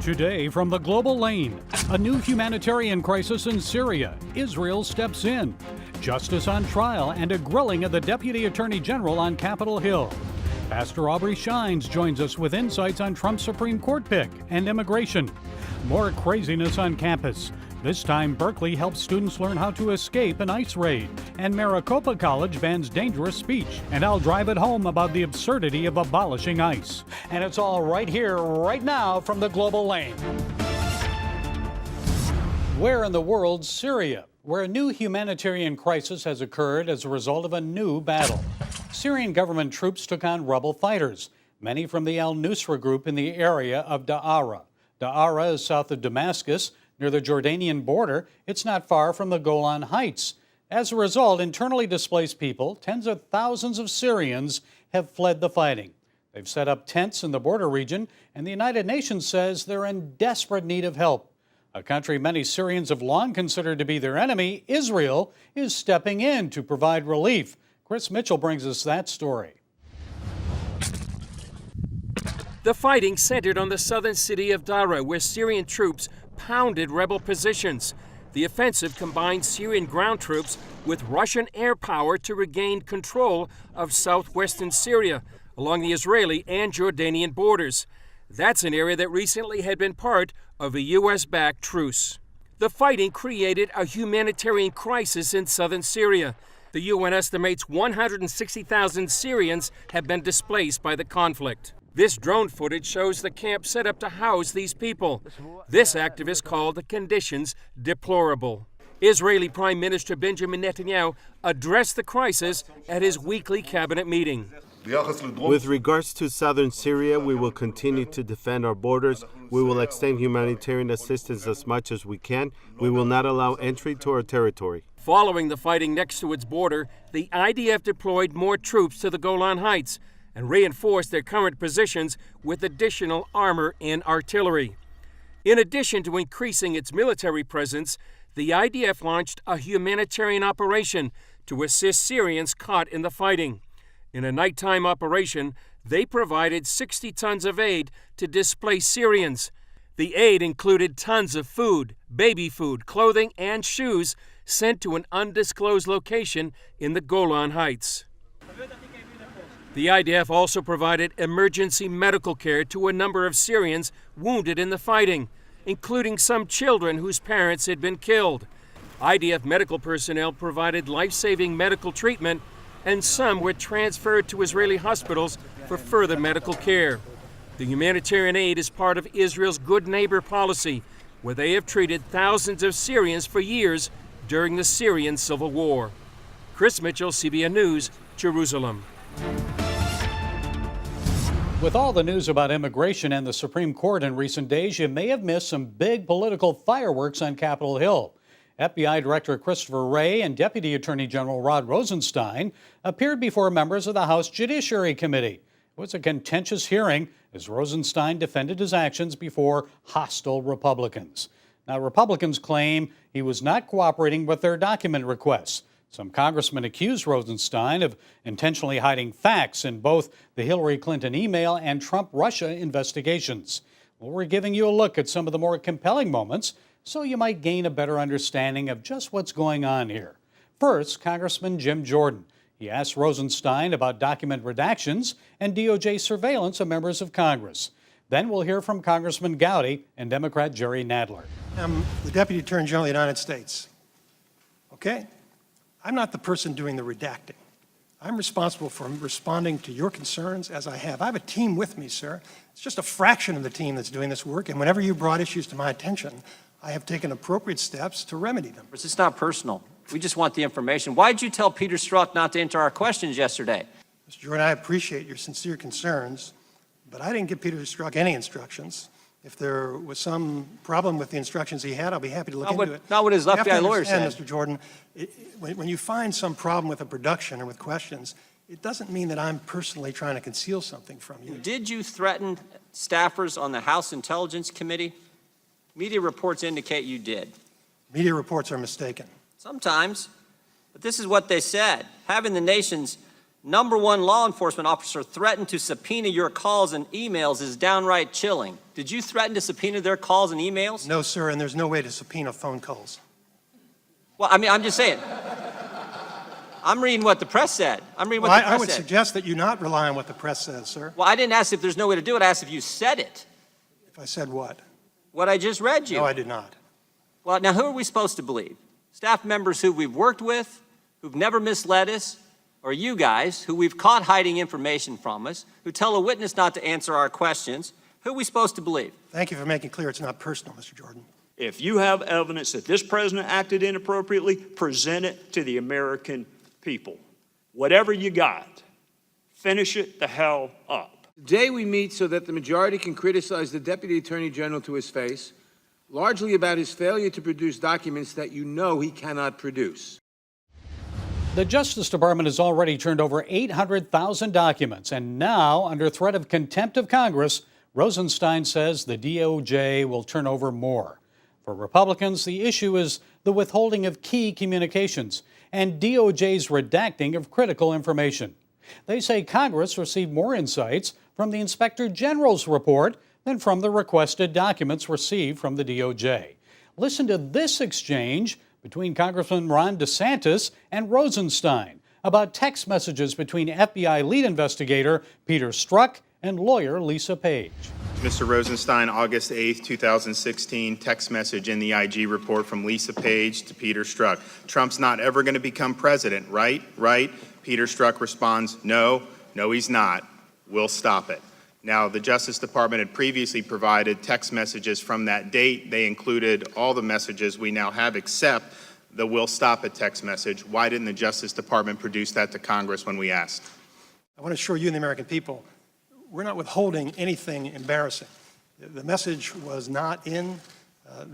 Today from the global lane, a new humanitarian crisis in Syria. Israel steps in. Justice on trial and a grilling of the Deputy Attorney General on Capitol Hill. Pastor Aubrey Shines joins us with insights on Trump's Supreme Court pick and immigration. More craziness on campus. This time, Berkeley helps students learn how to escape an ICE raid. And Maricopa College bans dangerous speech. And I'll drive it home about the absurdity of abolishing ICE. And it's all right here, right now, from the global lane. Where in the world? Syria, where a new humanitarian crisis has occurred as a result of a new battle. Syrian government troops took on rebel fighters, many from the al-Nusra group in the area of Daara. Daara is south of Damascus, near the Jordanian border. It's not far from the Golan Heights. As a result, internally displaced people, tens of thousands of Syrians, have fled the fighting. They've set up tents in the border region, and the United Nations says they're in desperate need of help. A country many Syrians have long considered to be their enemy, Israel, is stepping in to provide relief. Chris Mitchell brings us that story. The fighting centered on the southern city of Daraa, where Syrian troops pounded rebel positions. The offensive combined Syrian ground troops with Russian air power to regain control of southwestern Syria along the Israeli and Jordanian borders. That's an area that recently had been part of a U.S.-backed truce. The fighting created a humanitarian crisis in southern Syria. The UN estimates 160,000 Syrians have been displaced by the conflict. This drone footage shows the camp set up to house these people. This activist called the conditions deplorable. Israeli Prime Minister Benjamin Netanyahu addressed the crisis at his weekly cabinet meeting. With regards to southern Syria, we will continue to defend our borders. We will extend humanitarian assistance as much as we can. We will not allow entry to our territory. Following the fighting next to its border, the IDF deployed more troops to the Golan Heights and reinforced their current positions with additional armor and artillery. In addition to increasing its military presence, the IDF launched a humanitarian operation to assist Syrians caught in the fighting. In a nighttime operation, they provided 60 tons of aid to displaced Syrians. The aid included tons of food, baby food, clothing, and shoes sent to an undisclosed location in the Golan Heights. The IDF also provided emergency medical care to a number of Syrians wounded in the fighting, including some children whose parents had been killed. IDF medical personnel provided life-saving medical treatment, and some were transferred to Israeli hospitals for further medical care. The humanitarian aid is part of Israel's Good Neighbor policy, where they have treated thousands of Syrians for years during the Syrian civil war. Chris Mitchell, CBN News, Jerusalem. With all the news about immigration and the Supreme Court in recent days, you may have missed some big political fireworks on Capitol Hill. FBI Director Christopher Wray and Deputy Attorney General Rod Rosenstein appeared before members of the House Judiciary Committee. It was a contentious hearing as Rosenstein defended his actions before hostile Republicans. Now, Republicans claim he was not cooperating with their document requests. Some congressmen accused Rosenstein of intentionally hiding facts in both the Hillary Clinton email and Trump-Russia investigations. Well, we're giving you a look at some of the more compelling moments so you might gain a better understanding of just what's going on here. First, Congressman Jim Jordan. He asked Rosenstein about document redactions and DOJ surveillance of members of Congress. Then we'll hear from Congressman Gowdy and Democrat Jerry Nadler. I'm the Deputy Attorney General of the United States. Okay? I'm not the person doing the redacting. I'm responsible for responding to your concerns as I have. I have a team with me, sir. It's just a fraction of the team that's doing this work, and whenever you brought issues to my attention, I have taken appropriate steps to remedy them. It's not personal. We just want the information. Why did you tell Peter Strzok not to enter our questions yesterday? Mr. Jordan, I appreciate your sincere concerns, but I didn't give Peter Strzok any instructions. If there was some problem with the instructions he had, I'll be happy to look into it. Not what his left-eye lawyer said. Mr. Jordan, when you find some problem with a production or with questions, it doesn't mean that I'm personally trying to conceal something from you. Did you threaten staffers on the House Intelligence Committee? Media reports indicate you did. Media reports are mistaken. Sometimes, but this is what they said. Having the nation's #1 law enforcement officer threatened to subpoena your calls and emails is downright chilling. Did you threaten to subpoena their calls and emails? No, sir, and there's no way to subpoena phone calls. Well, I mean, I'm just saying. I'm reading what the press said. I'm reading what the press said. I would suggest that you not rely on what the press says, sir. Well, I didn't ask if there's no way to do it. I asked if you said it. If I said what? What I just read you. No, I did not. Well, now who are we supposed to believe? Staff members who we've worked with, who've never misled us, or you guys, who we've caught hiding information from us, who tell a witness not to answer our questions? Who are we supposed to believe? Thank you for making clear it's not personal, Mr. Jordan. If you have evidence that this president acted inappropriately, present it to the American people. Whatever you got, finish it the hell up. Today we meet so that the majority can criticize the Deputy Attorney General to his face, largely about his failure to produce documents that you know he cannot produce. The Justice Department has already turned over 800,000 documents, and now, under threat of contempt of Congress, Rosenstein says the DOJ will turn over more. For Republicans, the issue is the withholding of key communications and DOJ's redacting of critical information. They say Congress received more insights from the Inspector General's report than from the requested documents received from the DOJ. Listen to this exchange between Congressman Ron DeSantis and Rosenstein about text messages between FBI lead investigator Peter Strzok and lawyer Lisa Page. Mr. Rosenstein, August 8th, 2016, text message in the IG report from Lisa Page to Peter Strzok. Trump's not ever going to become president, right? Right? Peter Strzok responds, no, he's not. We'll stop it. Now, the Justice Department had previously provided text messages from that date. They included all the messages we now have except the "we'll stop it" text message. Why didn't the Justice Department produce that to Congress when we asked? I want to assure you and the American people, we're not withholding anything embarrassing. The message was not in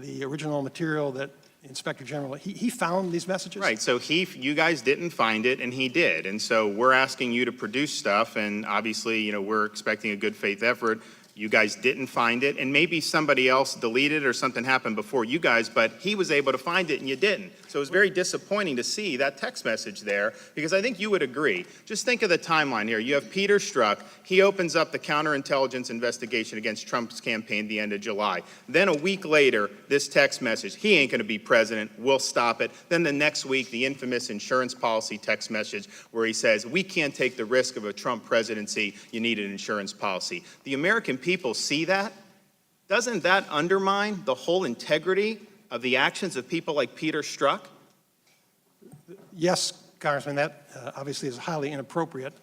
the original material that the Inspector General, he found these messages? Right, so you guys didn't find it, and he did. And so we're asking you to produce stuff, and obviously, we're expecting a good faith effort. You guys didn't find it, and maybe somebody else deleted or something happened before you guys, but he was able to find it and you didn't. So it was very disappointing to see that text message there, because I think you would agree. Just think of the timeline here. You have Peter Strzok. He opens up the counterintelligence investigation against Trump's campaign at the end of July. Then a week later, this text message, he ain't gonna be president, we'll stop it. Then the next week, the infamous insurance policy text message where he says, we can't take the risk of a Trump presidency, you need an insurance policy. The American people see that. Doesn't that undermine the whole integrity of the actions of people like Peter Strzok? Yes, Congressman, that obviously is highly inappropriate.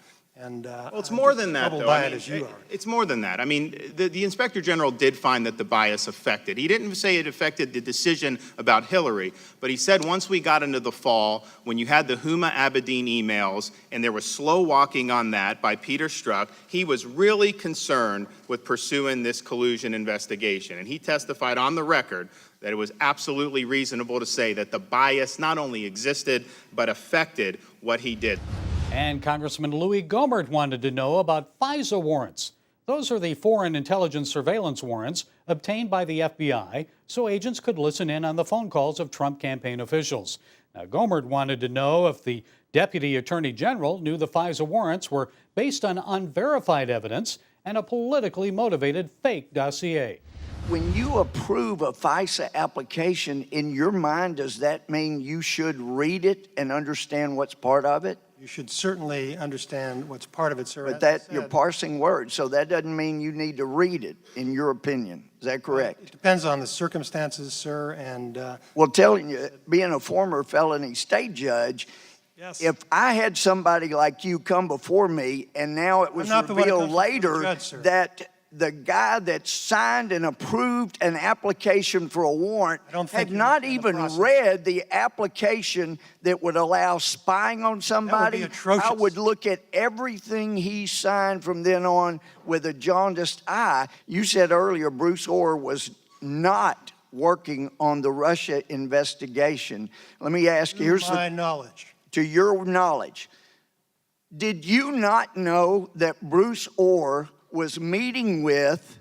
And well, it's more than that, though. As you are. It's more than that. I mean, the Inspector General did find that the bias affected. He didn't say it affected the decision about Hillary, but he said once we got into the fall, when you had the Huma Abedin emails, and there was slow walking on that by Peter Strzok, he was really concerned with pursuing this collusion investigation. And he testified on the record that it was absolutely reasonable to say that the bias not only existed, but affected what he did. And Congressman Louis Gohmert wanted to know about FISA warrants. Those are the foreign intelligence surveillance warrants obtained by the FBI so agents could listen in on the phone calls of Trump campaign officials. Now, Gohmert wanted to know if the Deputy Attorney General knew the FISA warrants were based on unverified evidence and a politically motivated fake dossier. When you approve a FISA application, in your mind, does that mean you should read it and understand what's part of it? You should certainly understand what's part of it, sir. But that you're parsing words, so that doesn't mean you need to read it, in your opinion. Is that correct? It depends on the circumstances, sir, and... well, telling you, being a former felony state judge, yes. If I had somebody like you come before me and now it was revealed later that the guy that signed and approved an application for a warrant had not even read the application that would allow spying on somebody, I would look at everything he signed from then on with a jaundiced eye. You said earlier Bruce Orr was not working on the Russia investigation. Let me ask you, here's my knowledge. To your knowledge, did you not know that Bruce Orr was meeting with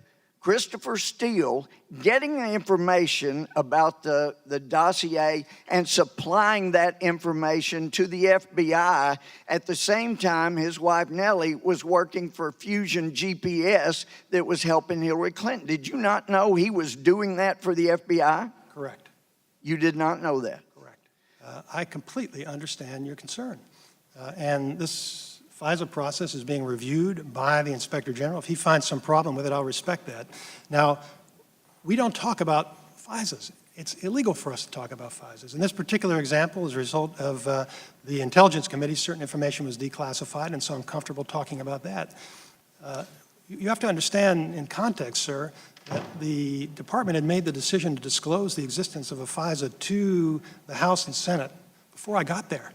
Christopher Steele getting the information about the dossier and supplying that information to the FBI at the same time his wife Nellie was working for Fusion GPS that was helping Hillary Clinton. Did you not know he was doing that for the FBI? Correct. You did not know that? Correct. I completely understand your concern. And this FISA process is being reviewed by the Inspector General. If he finds some problem with it, I'll respect that. Now, we don't talk about FISAs. It's illegal for us to talk about FISAs. In this particular example, as a result of the Intelligence Committee, certain information was declassified, and so I'm comfortable talking about that. You have to understand in context, sir, that the department had made the decision to disclose the existence of a FISA to the House and Senate before I got there.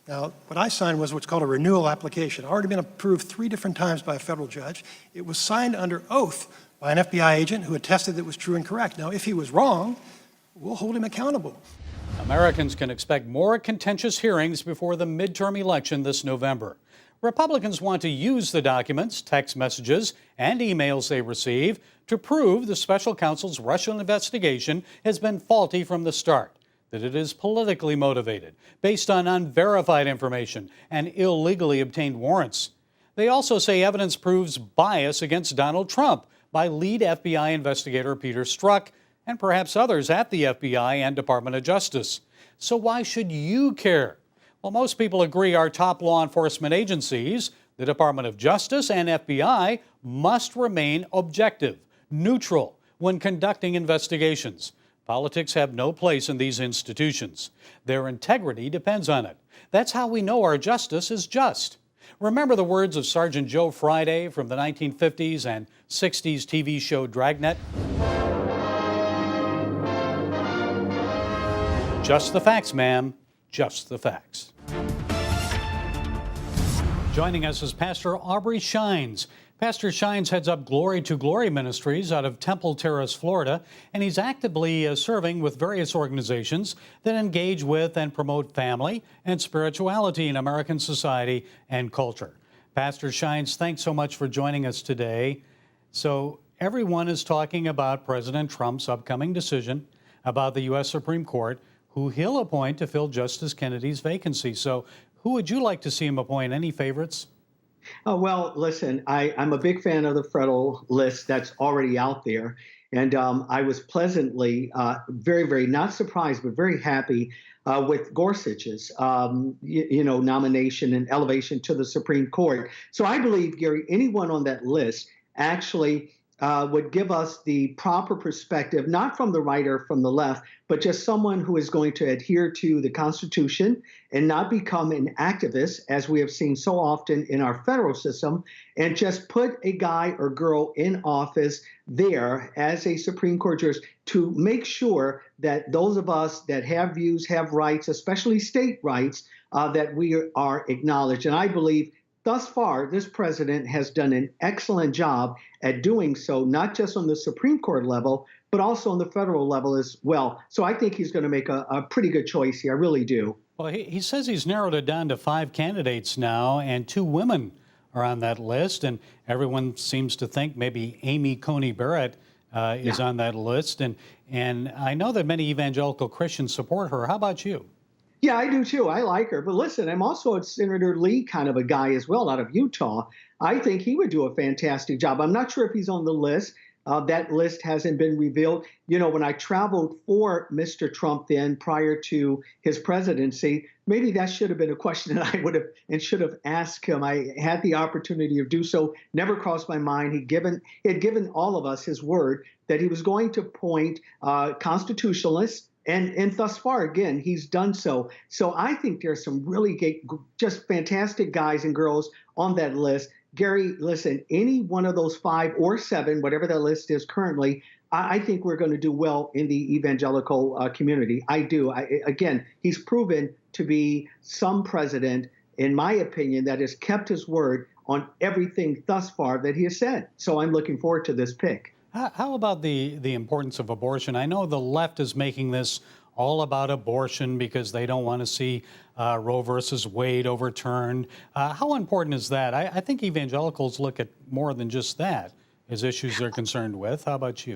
Now, what I signed was what's called a renewal application. Already been approved 3 different times by a federal judge. It was signed under oath by an FBI agent who attested that it was true and correct. Now, if he was wrong, we'll hold him accountable. Americans can expect more contentious hearings before the midterm election this November. Republicans want to use the documents, text messages, and emails they receive to prove the special counsel's Russian investigation has been faulty from the start, that it is politically motivated, based on unverified information and illegally obtained warrants. They also say evidence proves bias against Donald Trump by lead FBI investigator Peter Strzok and perhaps others at the FBI and Department of Justice. So why should you care? Well, most people agree our top law enforcement agencies, the Department of Justice and FBI, must remain objective, neutral when conducting investigations. Politics have no place in these institutions. Their integrity depends on it. That's how we know our justice is just. Remember the words of Sergeant Joe Friday from the 1950s and 60s TV show Dragnet? Just the facts, ma'am. Just the facts. Joining us is Pastor Aubrey Shines. Pastor Shines heads up Glory to Glory Ministries out of Temple Terrace, Florida, and he's actively serving with various organizations that engage with and promote family and spirituality in American society and culture. Pastor Shines, thanks so much for joining us today. So everyone is talking about President Trump's upcoming decision about the U.S. Supreme Court, who he'll appoint to fill Justice Kennedy's vacancy. So who would you like to see him appoint? Any favorites? Oh, well, listen, I'm a big fan of the federal list that's already out there. And I was pleasantly, very, very not surprised, but very happy with Gorsuch's, nomination and elevation to the Supreme Court. So I believe, Gary, anyone on that list actually would give us the proper perspective, not from the right or from the left, but just someone who is going to adhere to the Constitution and not become an activist, as we have seen so often in our federal system, and just put a guy or girl in office there as a Supreme Court judge to make sure that those of us that have views, have rights, especially state rights, that we are acknowledged. And I believe thus far, this president has done an excellent job at doing so, not just on the Supreme Court level, but also on the federal level as well. So I think he's going to make a pretty good choice here. I really do. Well, he says he's narrowed it down to 5 candidates now, and 2 women are on that list. And everyone seems to think maybe Amy Coney Barrett is on that list. And I know that many evangelical Christians support her. How about you? Yeah, I do too. I like her. But listen, I'm also a Senator Lee kind of a guy as well out of Utah. I think he would do a fantastic job. I'm not sure if he's on the list. That list hasn't been revealed. You know, when I traveled for Mr. Trump then prior to his presidency, maybe that should have been a question that I would have and should have asked him. I had the opportunity to do so. Never crossed my mind. He had given all of us his word that he was going to appoint constitutionalists. And thus far, again, he's done so. So I think there's some really just fantastic guys and girls on that list. Gary, listen, any one of those 5 or 7, whatever that list is currently, I think we're going to do well in the evangelical community. I do. Again, he's proven to be some president, in my opinion, that has kept his word on everything thus far that he has said. So I'm looking forward to this pick. How about the importance of abortion? I know the left is making this all about abortion because they don't want to see Roe versus Wade overturned. How important is that? I think evangelicals look at more than just that. as issues they're concerned with. How about you?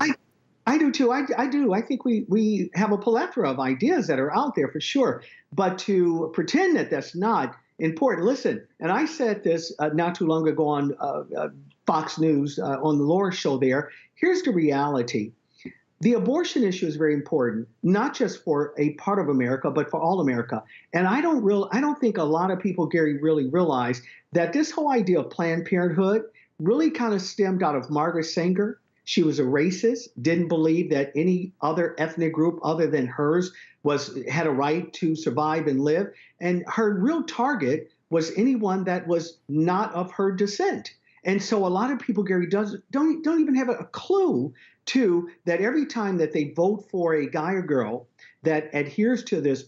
I do too. I do. I think we have a plethora of ideas that are out there for sure. But to pretend that that's not important, listen, and I said this not too long ago on Fox News on the Laura show there. Here's the reality. The abortion issue is very important, not just for a part of America, but for all America. And I don't think a lot of people, Gary, really realize that this whole idea of Planned Parenthood really kind of stemmed out of Margaret Sanger. She was a racist, didn't believe that any other ethnic group other than hers had a right to survive and live. And her real target was anyone that was not of her descent. And so a lot of people, Gary, don't even have a clue to that every time that they vote for a guy or girl that adheres to this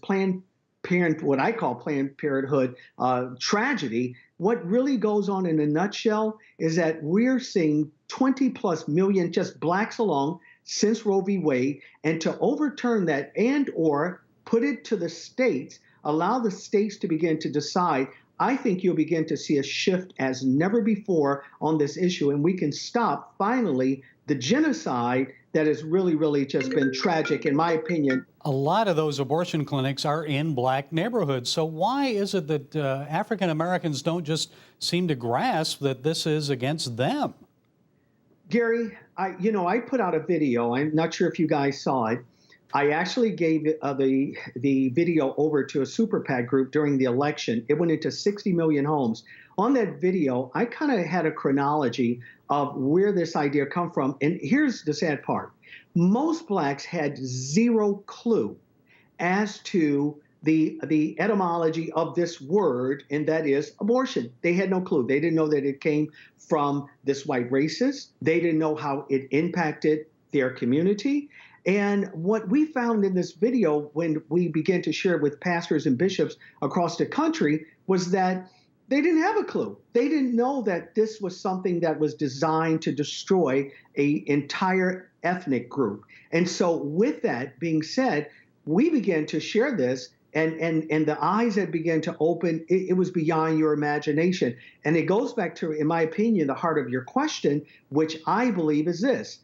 what I call Planned Parenthood tragedy, what really goes on in a nutshell is that we're seeing 20+ million just blacks alone since Roe v. Wade, and to overturn that and or put it to the states, allow the states to begin to decide, I think you'll begin to see a shift as never before on this issue, and we can stop finally the genocide that has really, really just been tragic, in my opinion. A lot of those abortion clinics are in black neighborhoods. So why is it that African Americans don't just seem to grasp that this is against them? Gary, I put out a video. I'm not sure if you guys saw it. I actually gave the video over to a super PAC group during the election. It went into 60 million homes. On that video, I kind of had a chronology of where this idea come from. And here's the sad part. Most blacks had zero clue as to the etymology of this word, and that is abortion. They had no clue. They didn't know that it came from this white racist. They didn't know how it impacted their community. And what we found in this video when we began to share it with pastors and bishops across the country was that they didn't have a clue. They didn't know that this was something that was designed to destroy an entire ethnic group. And so with that being said, we began to share this, and the eyes that began to open, it was beyond your imagination. And it goes back to, in my opinion, the heart of your question, which I believe is this.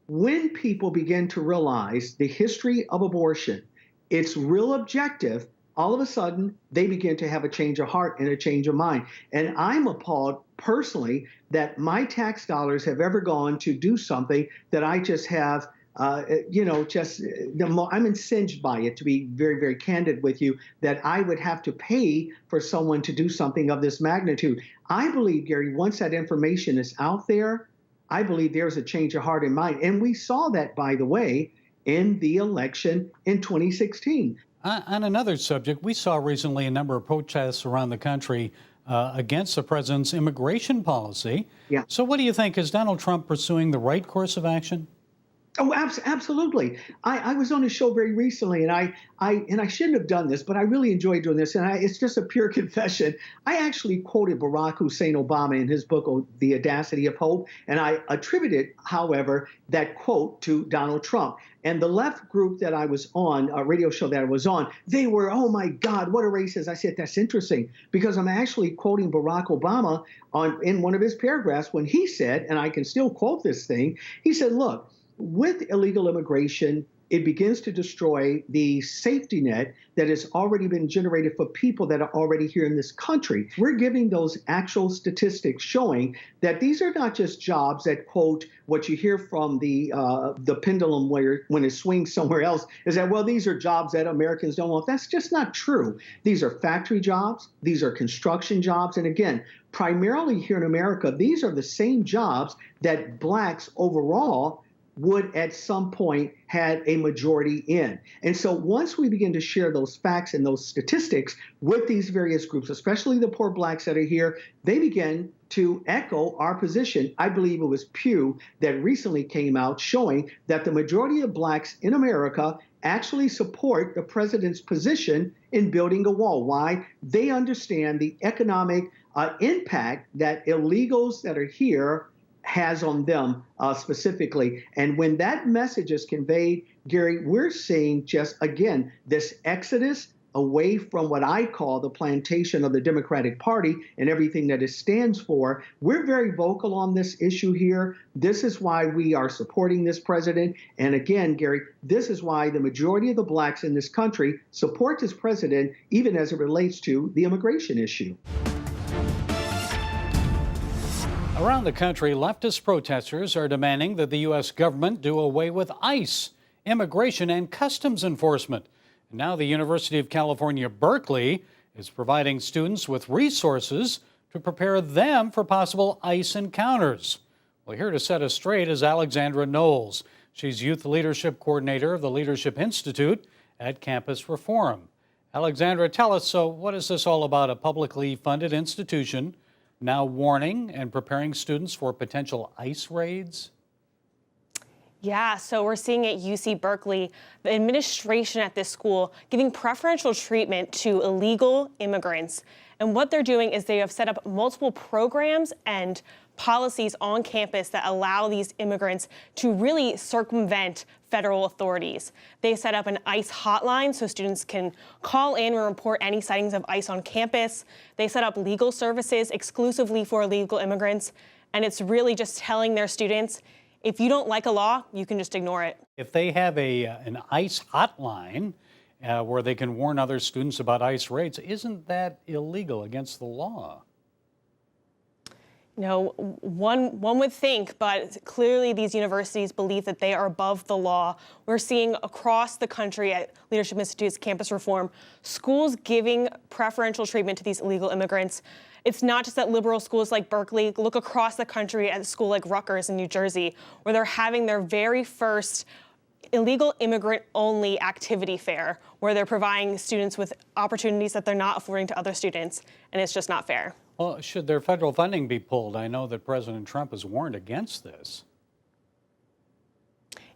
When people begin to realize the history of abortion, its real objective, all of a sudden, they begin to have a change of heart and a change of mind. And I'm appalled personally that my tax dollars have ever gone to do something that I just have, I'm incensed by it, to be very, very candid with you, that I would have to pay for someone to do something of this magnitude. I believe, Gary, once that information is out there, I believe there's a change of heart and mind. And we saw that, by the way, in the election in 2016. On another subject, we saw recently a number of protests around the country against the president's immigration policy. Yeah. So what do you think? Is Donald Trump pursuing the right course of action? Oh, absolutely. I was on a show very recently, and I shouldn't have done this, but I really enjoyed doing this, and it's just a pure confession. I actually quoted Barack Hussein Obama in his book, The Audacity of Hope, and I attributed, however, that quote to Donald Trump. And the left group that I was on, a radio show that I was on, they were, oh my God, what a racist. I said, that's interesting, because I'm actually quoting Barack Obama in one of his paragraphs when he said, and I can still quote this thing, he said, look, with illegal immigration, it begins to destroy the safety net that has already been generated for people that are already here in this country. We're giving those actual statistics showing that these are not just jobs that, quote, what you hear from the pendulum when it swings somewhere else is that, well, these are jobs that Americans don't want. That's just not true. These are factory jobs. These are construction jobs. And again, primarily here in America, these are the same jobs that blacks overall would at some point had a majority in. And so once we begin to share those facts and those statistics with these various groups, especially the poor blacks that are here, they begin to echo our position. I believe it was Pew that recently came out showing that the majority of blacks in America actually support the president's position in building a wall. Why? They understand the economic impact that illegals that are here has on them specifically. And when that message is conveyed, Gary, we're seeing just, again, this exodus away from what I call the plantation of the Democratic Party and everything that it stands for. We're very vocal on this issue here. This is why we are supporting this president. And again, Gary, this is why the majority of the blacks in this country support this president, even as it relates to the immigration issue. Around the country, leftist protesters are demanding that the U.S. government do away with ICE, immigration and customs enforcement. And now the University of California, Berkeley is providing students with resources to prepare them for possible ICE encounters. Well, here to set us straight is Alexandra Knowles. She's Youth Leadership Coordinator of the Leadership Institute at Campus Reform. Alexandra, tell us, so what is this all about? A publicly funded institution now warning and preparing students for potential ICE raids? Yeah, so we're seeing at UC Berkeley, the administration at this school giving preferential treatment to illegal immigrants. And what they're doing is they have set up multiple programs and policies on campus that allow these immigrants to really circumvent federal authorities. They set up an ICE hotline so students can call in and report any sightings of ICE on campus. They set up legal services exclusively for illegal immigrants. And it's really just telling their students, if you don't like a law, you can just ignore it. If they have an ICE hotline where they can warn other students about ICE raids, isn't that illegal, against the law? No, one would think, but clearly these universities believe that they are above the law. We're seeing across the country at Leadership Institute's Campus Reform, schools giving preferential treatment to these illegal immigrants. It's not just at liberal schools like Berkeley. Look across the country at a school like Rutgers in New Jersey, where they're having their very first illegal immigrant-only activity fair, where they're providing students with opportunities that they're not affording to other students, and it's just not fair. Well, should their federal funding be pulled? I know that President Trump has warned against this.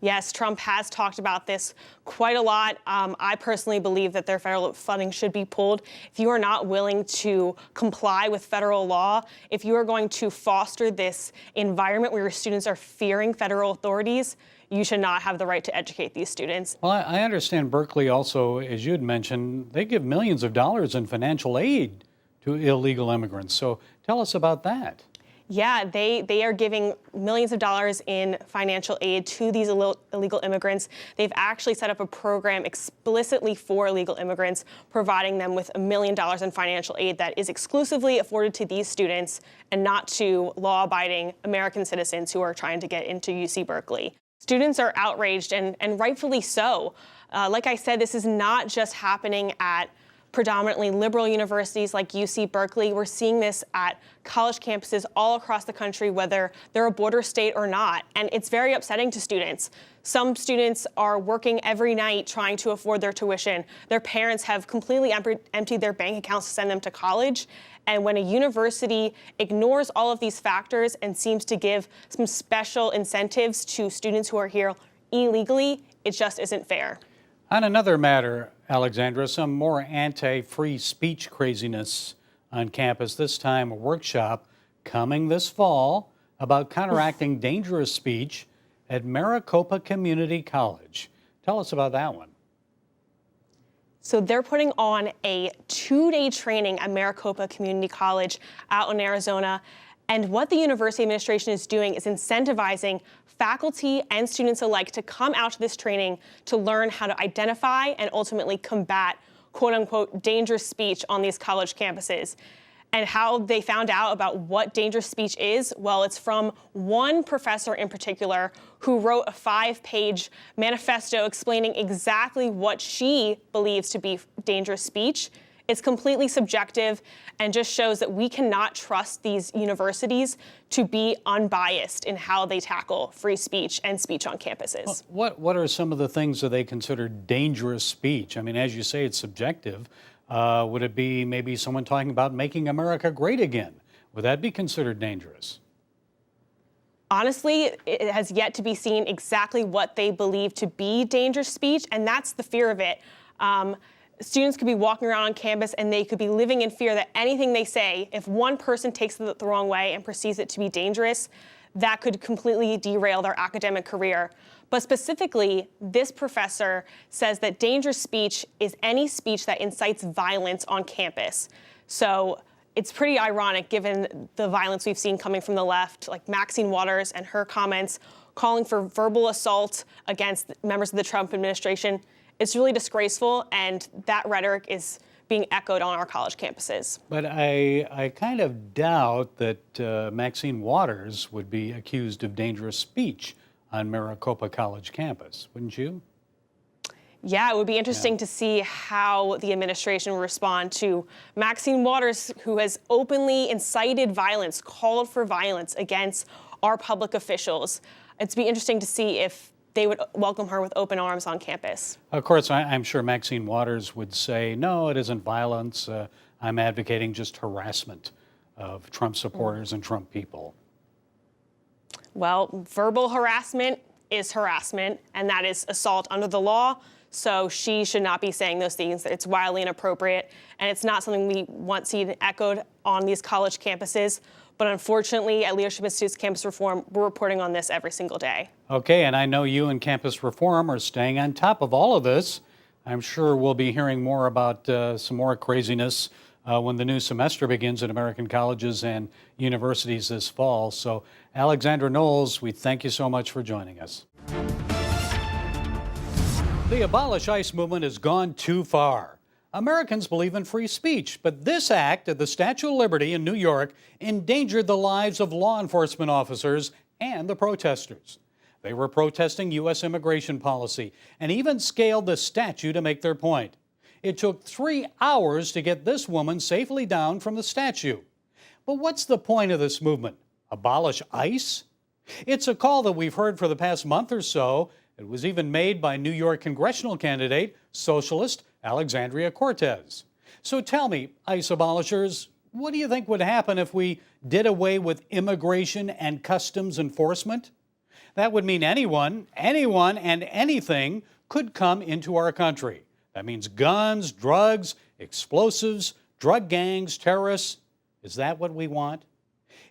Yes, Trump has talked about this quite a lot. I personally believe that their federal funding should be pulled. If you are not willing to comply with federal law, if you are going to foster this environment where your students are fearing federal authorities, you should not have the right to educate these students. Well, I understand Berkeley also, as you had mentioned, they give millions of dollars in financial aid to illegal immigrants. So tell us about that. Yeah, they are giving millions of dollars in financial aid to these illegal immigrants. They've actually set up a program explicitly for illegal immigrants, providing them with $1 million in financial aid that is exclusively afforded to these students and not to law-abiding American citizens who are trying to get into UC Berkeley. Students are outraged, and rightfully so. Like I said, this is not just happening at predominantly liberal universities like UC Berkeley. We're seeing this at college campuses all across the country, whether they're a border state or not. And it's very upsetting to students. Some students are working every night trying to afford their tuition. Their parents have completely emptied their bank accounts to send them to college. And when a university ignores all of these factors and seems to give some special incentives to students who are here illegally, it just isn't fair. On another matter, Alexandra, some more anti-free speech craziness on campus. This time, a workshop coming this fall about counteracting dangerous speech at Maricopa Community College. Tell us about that one. So they're putting on a 2-day training at Maricopa Community College out in Arizona. And what the university administration is doing is incentivizing faculty and students alike to come out to this training to learn how to identify and ultimately combat quote unquote dangerous speech on these college campuses. And how they found out about what dangerous speech is, well, it's from one professor in particular who wrote a 5-page manifesto explaining exactly what she believes to be dangerous speech. It's completely subjective and just shows that we cannot trust these universities to be unbiased in how they tackle free speech and speech on campuses. What are some of the things that they consider dangerous speech? I mean, as you say, it's subjective. Would it be maybe someone talking about making America great again? Would that be considered dangerous? Honestly, it has yet to be seen exactly what they believe to be dangerous speech, and that's the fear of it. Students could be walking around on campus and they could be living in fear that anything they say, if one person takes it the wrong way and perceives it to be dangerous, that could completely derail their academic career. But specifically, this professor says that dangerous speech is any speech that incites violence on campus. So it's pretty ironic given the violence we've seen coming from the left, like Maxine Waters and her comments calling for verbal assault against members of the Trump administration. It's really disgraceful, and that rhetoric is being echoed on our college campuses. But I kind of doubt that Maxine Waters would be accused of dangerous speech on Maricopa College campus, wouldn't you? Yeah, it would be interesting to see how the administration will respond to Maxine Waters, who has openly incited violence, called for violence against our public officials. It'd be interesting to see if they would welcome her with open arms on campus. Of course, I'm sure Maxine Waters would say, no, it isn't violence. I'm advocating just harassment of Trump supporters and Trump people. Well, verbal harassment is harassment, and that is assault under the law. So she should not be saying those things. It's wildly inappropriate, and it's not something we want seen echoed on these college campuses. But unfortunately, at Leadership Institute's Campus Reform, we're reporting on this every single day. Okay, and I know you and Campus Reform are staying on top of all of this. I'm sure we'll be hearing more about some more craziness when the new semester begins at American colleges and universities this fall. So, Alexandra Knowles, we thank you so much for joining us. The Abolish ICE movement has gone too far. Americans believe in free speech, but this act at the Statue of Liberty in New York endangered the lives of law enforcement officers and the protesters. They were protesting U.S. immigration policy and even scaled the statue to make their point. It took 3 hours to get this woman safely down from the statue. But what's the point of this movement? Abolish ICE? It's a call that we've heard for the past month or so. It was even made by New York congressional candidate, socialist Alexandria Cortez. So tell me, ICE abolishers, what do you think would happen if we did away with immigration and customs enforcement? That would mean anyone, and anything could come into our country. That means guns, drugs, explosives, drug gangs, terrorists. Is that what we want?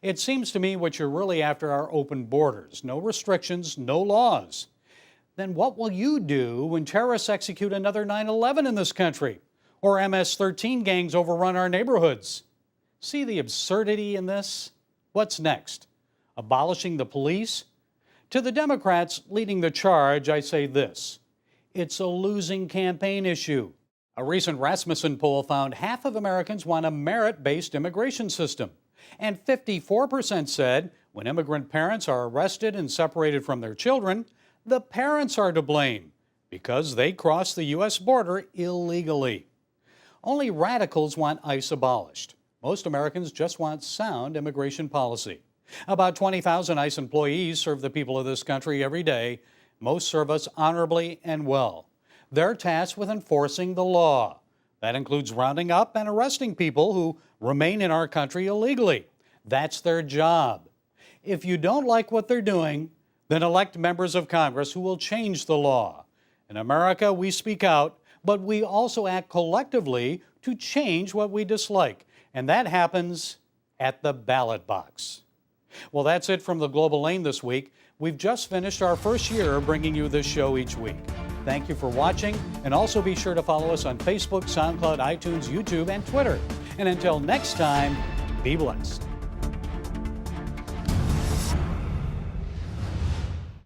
It seems to me what you're really after are open borders, no restrictions, no laws. Then what will you do when terrorists execute another 9/11 in this country, or MS-13 gangs overrun our neighborhoods? See the absurdity in this? What's next? Abolishing the police? To the Democrats leading the charge, I say this: it's a losing campaign issue. A recent Rasmussen poll found half of Americans want a merit-based immigration system, and 54% said when immigrant parents are arrested and separated from their children, the parents are to blame because they crossed the U.S. border illegally. Only radicals want ICE abolished. Most Americans just want sound immigration policy. About 20,000 ICE employees serve the people of this country every day. Most serve us honorably and well. They're tasked with enforcing the law. That includes rounding up and arresting people who remain in our country illegally. That's their job. If you don't like what they're doing, then elect members of Congress who will change the law. In America, we speak out, but we also act collectively to change what we dislike. And that happens at the ballot box. Well, that's it from the Global Lane this week. We've just finished our first year of bringing you this show each week. Thank you for watching, and also be sure to follow us on Facebook, SoundCloud, iTunes, YouTube, and Twitter. And until next time, be blessed.